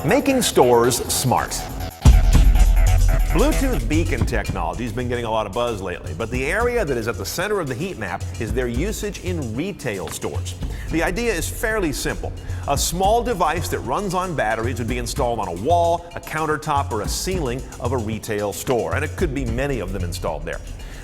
Making stores smart. Bluetooth beacon technology has been getting a lot of buzz lately, but the area that is at the center of the heat map is their usage in retail stores. The idea is fairly simple. A small device that runs on batteries would be installed on a wall, a countertop, or a ceiling of a retail store, and it could be many of them installed there.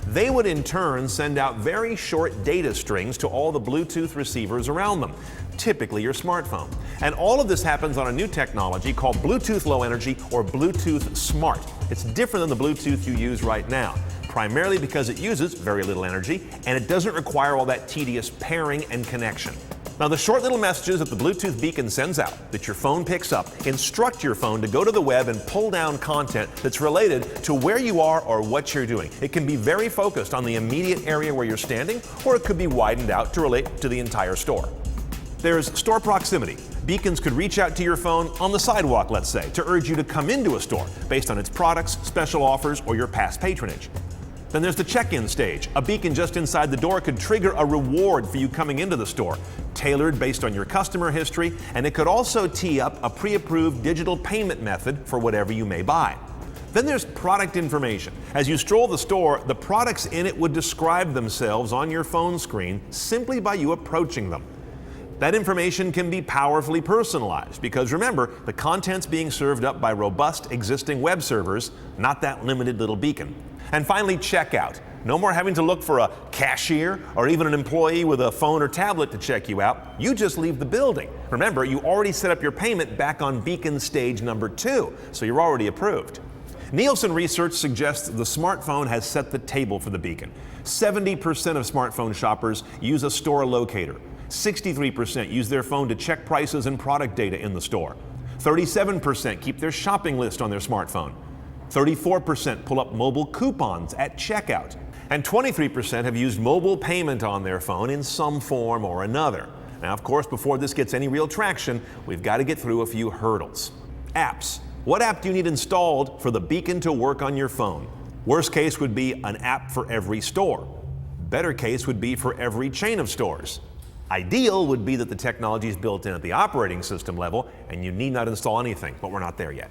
They would in turn send out very short data strings to all the Bluetooth receivers around them, typically your smartphone. And all of this happens on a new technology called Bluetooth Low Energy or Bluetooth Smart. It's different than the Bluetooth you use right now, primarily because it uses very little energy and it doesn't require all that tedious pairing and connection. Now, the short little messages that the Bluetooth beacon sends out that your phone picks up instruct your phone to go to the web and pull down content that's related to where you are or what you're doing. It can be very focused on the immediate area where you're standing, or it could be widened out to relate to the entire store. There's store proximity. Beacons could reach out to your phone on the sidewalk, let's say, to urge you to come into a store based on its products, special offers, or your past patronage. Then there's the check-in stage. A beacon just inside the door could trigger a reward for you coming into the store, tailored based on your customer history, and it could also tee up a pre-approved digital payment method for whatever you may buy. Then there's product information. As you stroll the store, the products in it would describe themselves on your phone screen simply by you approaching them. That information can be powerfully personalized because remember, the content's being served up by robust existing web servers, not that limited little beacon. And finally, checkout. No more having to look for a cashier or even an employee with a phone or tablet to check you out. You just leave the building. Remember, you already set up your payment back on beacon stage number 2, so you're already approved. Nielsen research suggests the smartphone has set the table for the beacon. 70% of smartphone shoppers use a store locator. 63% use their phone to check prices and product data in the store. 37% keep their shopping list on their smartphone. 34% pull up mobile coupons at checkout. And 23% have used mobile payment on their phone in some form or another. Now, of course, before this gets any real traction, we've got to get through a few hurdles. Apps. What app do you need installed for the beacon to work on your phone? Worst case would be an app for every store. Better case would be for every chain of stores. Ideal would be that the technology is built in at the operating system level and you need not install anything, but we're not there yet.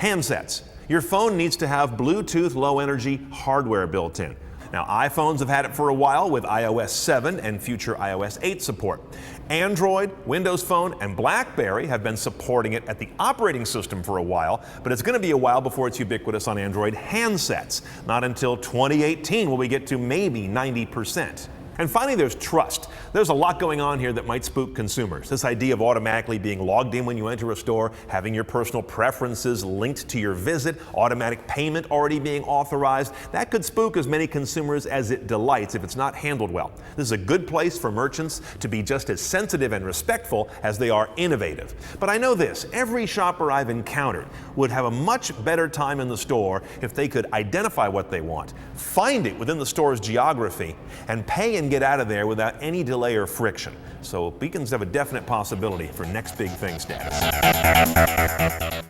Handsets. Your phone needs to have Bluetooth Low Energy hardware built in. Now, iPhones have had it for a while with iOS 7 and future iOS 8 support. Android, Windows Phone, and BlackBerry have been supporting it at the operating system for a while, but it's going to be a while before it's ubiquitous on Android handsets. Not until 2018 will we get to maybe 90%. And finally, there's trust. There's a lot going on here that might spook consumers. This idea of automatically being logged in when you enter a store, having your personal preferences linked to your visit, automatic payment already being authorized, that could spook as many consumers as it delights if it's not handled well. This is a good place for merchants to be just as sensitive and respectful as they are innovative. But I know this, every shopper I've encountered would have a much better time in the store if they could identify what they want, find it within the store's geography, and pay and get out of there without any delay or friction. So beacons have a definite possibility for next big thing status.